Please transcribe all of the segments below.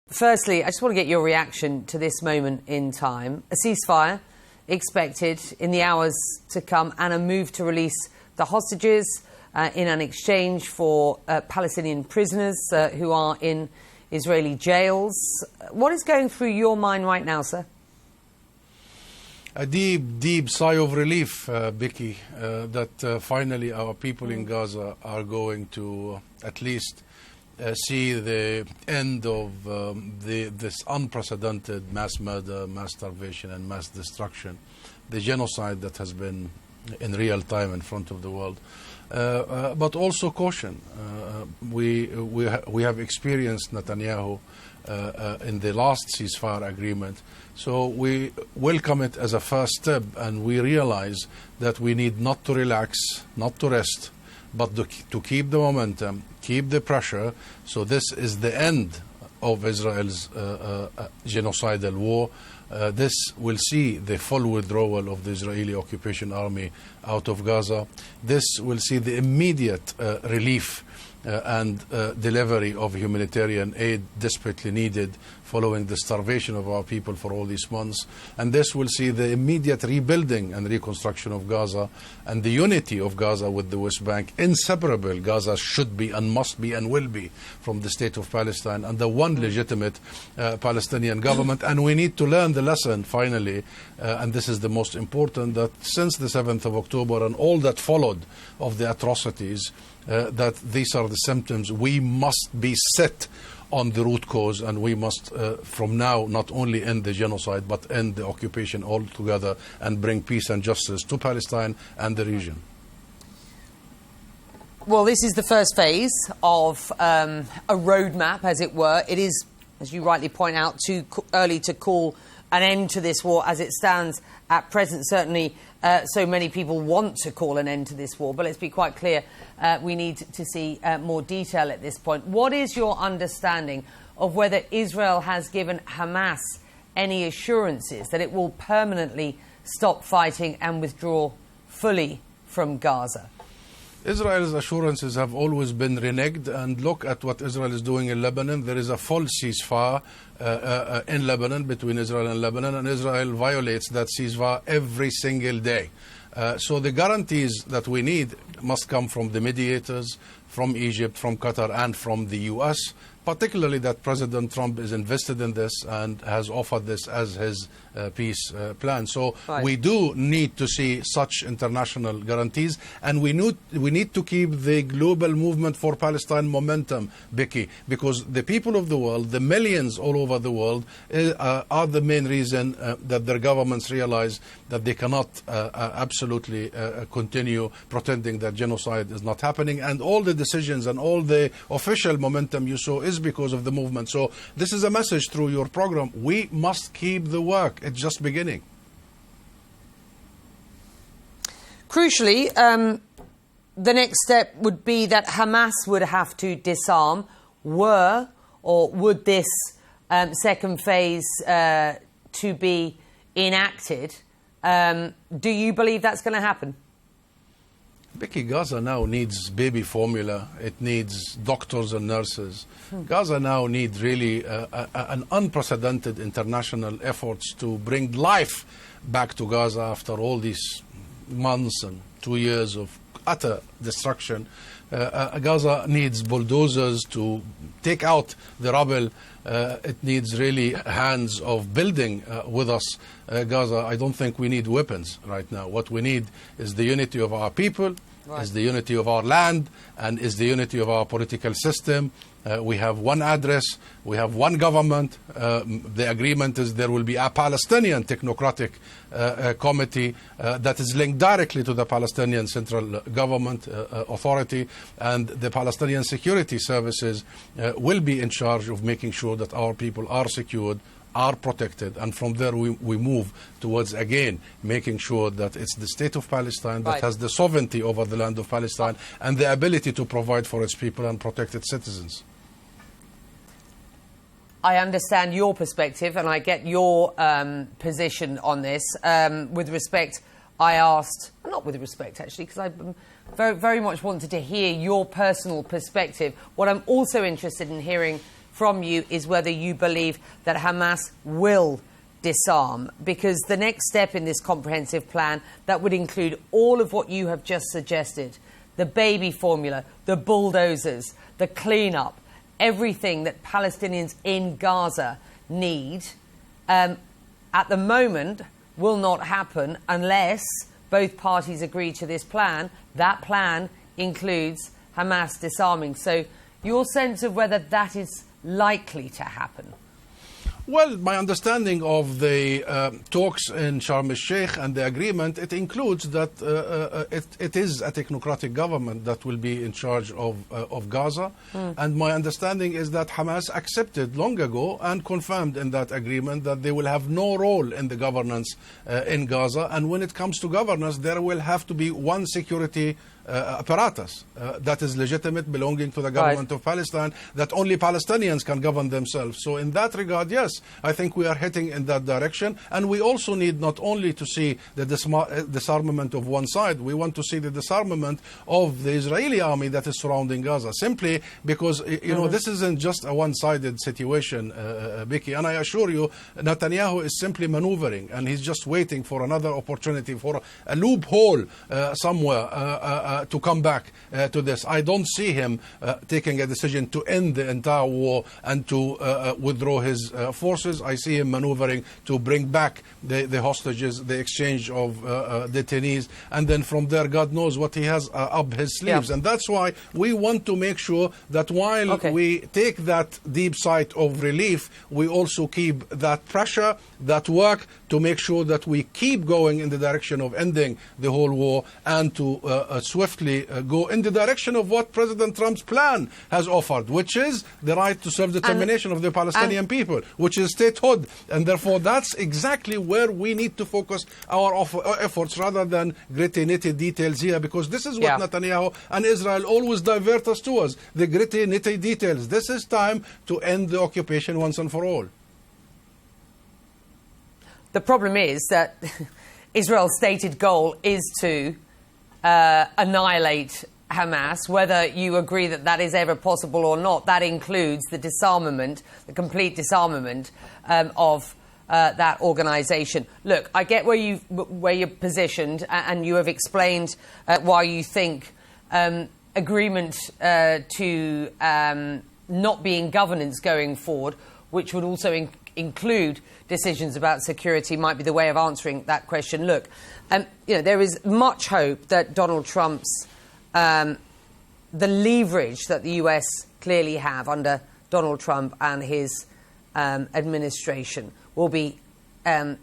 Firstly, I just want to get your reaction to this moment in time. A ceasefire expected in the hours to come and a move to release the hostages in an exchange for Palestinian prisoners who are in Israeli jails. What is going through your mind right now, sir? A deep, deep sigh of relief, Biki, that finally our people in Gaza are going to at least see the end of this unprecedented mass murder, mass starvation and mass destruction, the genocide that has been in real time in front of the world. But also caution. We have experienced Netanyahu in the last ceasefire agreement. So we welcome it as a first step, and we realize that we need not to relax, not to rest, but to keep the momentum, keep the pressure. So this is the end of Israel's genocidal war. This will see the full withdrawal of the Israeli occupation army out of Gaza. This will see the immediate relief and delivery of humanitarian aid desperately needed following the starvation of our people for all these months. And this will see the immediate rebuilding and reconstruction of Gaza and the unity of Gaza with the West Bank. Inseparable, Gaza should be and must be and will be from the state of Palestine and the one legitimate Palestinian government. And we need to learn the lesson finally, and this is the most important, that since the 7th of October and all that followed of the atrocities, that these are the symptoms. We must be set on the root cause, and we must from now not only end the genocide but end the occupation altogether and bring peace and justice to Palestine and the region. Well, this is the first phase of a roadmap, as it were. It is, as you rightly point out, too early to call an end to this war as it stands at present. Certainly so many people want to call an end to this war, but let's be quite clear, we need to see more detail at this point. What is your understanding of whether Israel has given Hamas any assurances that it will permanently stop fighting and withdraw fully from Gaza? Israel's assurances have always been reneged, and look at what Israel is doing in Lebanon. There is a full ceasefire in Lebanon, between Israel and Lebanon, and Israel violates that ceasefire every single day. So the guarantees that we need must come from the mediators, from Egypt, from Qatar and from the US, particularly that President Trump is invested in this and has offered this as his peace plan. So we do need to see such international guarantees, and we need to keep the global movement for Palestine momentum, Biki, because the people of the world, the millions all over the world, are the main reason that their governments realize that they cannot absolutely continue pretending that genocide is not happening. And all the decisions and all the official momentum you saw is because of the movement. So this is a message through your program. We must keep the work. It's just beginning. Crucially, the next step would be that Hamas would have to disarm. Would this second phase to be enacted? Do you believe that's going to happen? Biki, Gaza now needs baby formula. It needs doctors and nurses. Gaza now needs really an unprecedented international efforts to bring life back to Gaza after all these months and 2 years of utter destruction. Gaza needs bulldozers to take out the rubble. It needs really hands of building with us. Gaza, I don't think we need weapons right now. What we need is the unity of our people, is the unity of our land, and is the unity of our political system. We have one address, we have one government. The agreement is there will be a Palestinian technocratic committee that is linked directly to the Palestinian central government authority, and the Palestinian security services will be in charge of making sure that our people are secured, are protected, and from there we move towards again making sure that it's the state of Palestine that has the sovereignty over the land of Palestine and the ability to provide for its people and protect its citizens. I understand your perspective and I get your position on this. With respect, I asked, not with respect actually, because I very, very much wanted to hear your personal perspective. What I'm also interested in hearing from you is whether you believe that Hamas will disarm, because the next step in this comprehensive plan that would include all of what you have just suggested, the baby formula, the bulldozers, the cleanup, everything that Palestinians in Gaza need, at the moment will not happen unless both parties agree to this plan. That plan includes Hamas disarming. So your sense of whether that is likely to happen? Well, my understanding of the talks in Sharm el-Sheikh and the agreement, it includes that it is a technocratic government that will be in charge of Gaza. And my understanding is that Hamas accepted long ago and confirmed in that agreement that they will have no role in the governance in Gaza. And when it comes to governance, there will have to be one security apparatus that is legitimate, belonging to the government of Palestine, that only Palestinians can govern themselves. So in that regard, yes, I think we are heading in that direction. And we also need not only to see the disarmament of one side, we want to see the disarmament of the Israeli army that is surrounding Gaza, simply because, you know, this isn't just a one-sided situation, Biki. And I assure you, Netanyahu is simply maneuvering, and he's just waiting for another opportunity, for a loophole somewhere to come back to this. I don't see him taking a decision to end the entire war and to withdraw his forces. I see him maneuvering to bring back the hostages, the exchange of detainees, and then from there, God knows what he has up his sleeves. And that's why we want to make sure that while we take that deep sigh of relief, we also keep that pressure, that work, to make sure that we keep going in the direction of ending the whole war and to swiftly go in the direction of what President Trump's plan has offered, which is the right to self-determination of the Palestinian people, which is statehood. And therefore, that's exactly where we need to focus our efforts rather than gritty, nitty details here, because this is what Netanyahu and Israel always divert us towards, the gritty, nitty details. This is time to end the occupation once and for all. The problem is that Israel's stated goal is to annihilate Hamas, whether you agree that that is ever possible or not. That includes the disarmament, the complete disarmament of that organisation. Look, I get where you're positioned, and you have explained why you think agreement to not be in governance going forward, which would also include decisions about security, might be the way of answering that question. Look, you know, there is much hope that Donald Trump's the leverage that the US clearly have under Donald Trump and his administration will be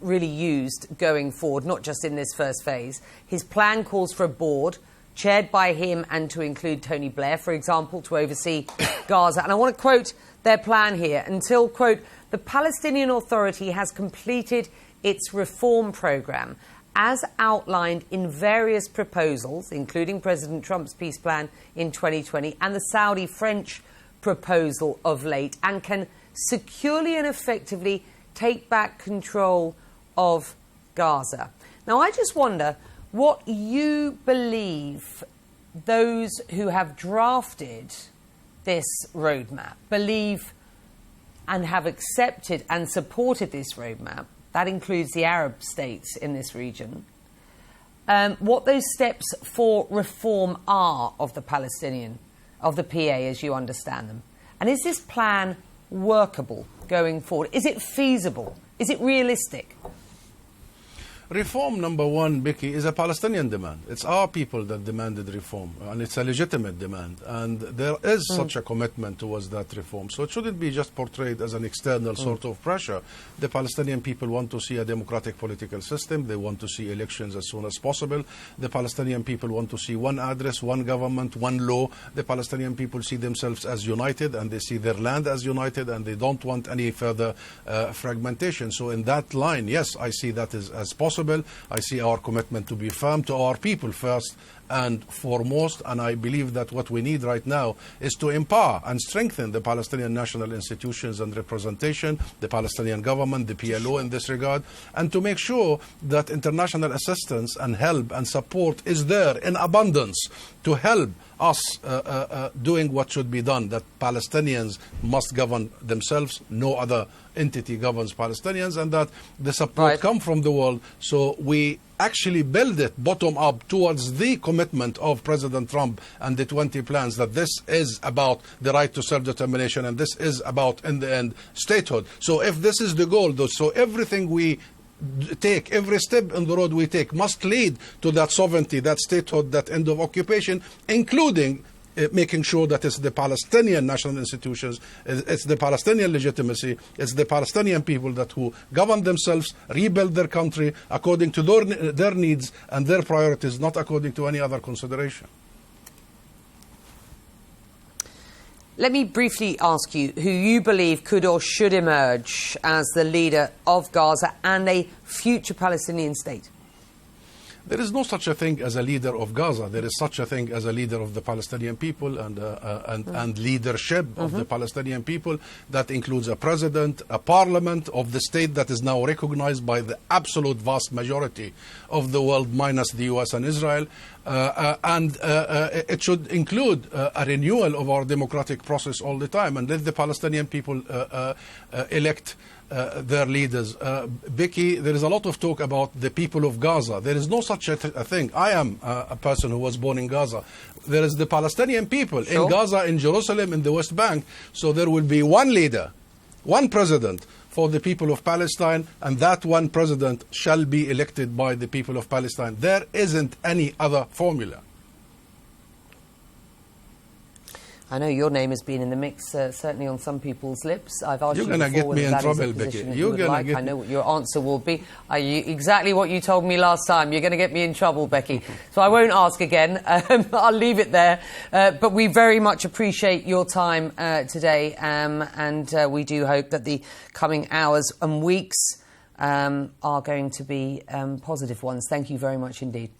really used going forward, not just in this first phase. His plan calls for a board chaired by him and to include Tony Blair, for example, to oversee Gaza. And I want to quote their plan here. Until, quote, the Palestinian Authority has completed its reform program as outlined in various proposals, including President Trump's peace plan in 2020 and the Saudi-French proposal of late, and can securely and effectively take back control of Gaza. Now, I just wonder what you believe those who have drafted this roadmap believe and have accepted and supported this roadmap. That includes the Arab states in this region. What those steps for reform are of the Palestinian, of the PA as you understand them. And is this plan workable going forward? Is it feasible? Is it realistic? Reform, number one, Biki, is a Palestinian demand. It's our people that demanded reform, and it's a legitimate demand. And there is such a commitment towards that reform. So it shouldn't be just portrayed as an external sort of pressure. The Palestinian people want to see a democratic political system. They want to see elections as soon as possible. The Palestinian people want to see one address, one government, one law. The Palestinian people see themselves as united, and they see their land as united, and they don't want any further fragmentation. So in that line, yes, I see that as possible. I see our commitment to be firm to our people first, and foremost, and I believe that what we need right now is to empower and strengthen the Palestinian national institutions and representation, the Palestinian government, the PLO in this regard, and to make sure that international assistance and help and support is there in abundance to help us doing what should be done, that Palestinians must govern themselves, no other entity governs Palestinians, and that the support come from the world, so we actually build it bottom up towards the commitment of President Trump and the 20 plans, that this is about the right to self-determination and this is about, in the end, statehood. So if this is the goal, so everything we take, every step in the road we take must lead to that sovereignty, that statehood, that end of occupation, including making sure that it's the Palestinian national institutions, it's the Palestinian legitimacy, it's the Palestinian people that who govern themselves, rebuild their country according to their needs and their priorities, not according to any other consideration. Let me briefly ask you who you believe could or should emerge as the leader of Gaza and a future Palestinian state. There is no such a thing as a leader of Gaza. There is such a thing as a leader of the Palestinian people and leadership of the Palestinian people. That includes a president, a parliament of the state that is now recognized by the absolute vast majority of the world, minus the US and Israel. And it should include a renewal of our democratic process all the time, and let the Palestinian people elect their leaders. Bيكي, there is a lot of talk about the people of Gaza. There is no such a thing. I am a person who was born in Gaza. There is the Palestinian people in Gaza, in Jerusalem, in the West Bank. So there will be one leader, one president for the people of Palestine, and that one president shall be elected by the people of Palestine. There isn't any other formula. I know your name has been in the mix, certainly on some people's lips. I've asked you before get me in trouble, Bíkí. You're going to get. I know what your answer will be. Exactly what you told me last time. You're going to get me in trouble, Bíkí. So I won't ask again. I'll leave it there. But we very much appreciate your time today, and we do hope that the coming hours and weeks are going to be positive ones. Thank you very much indeed.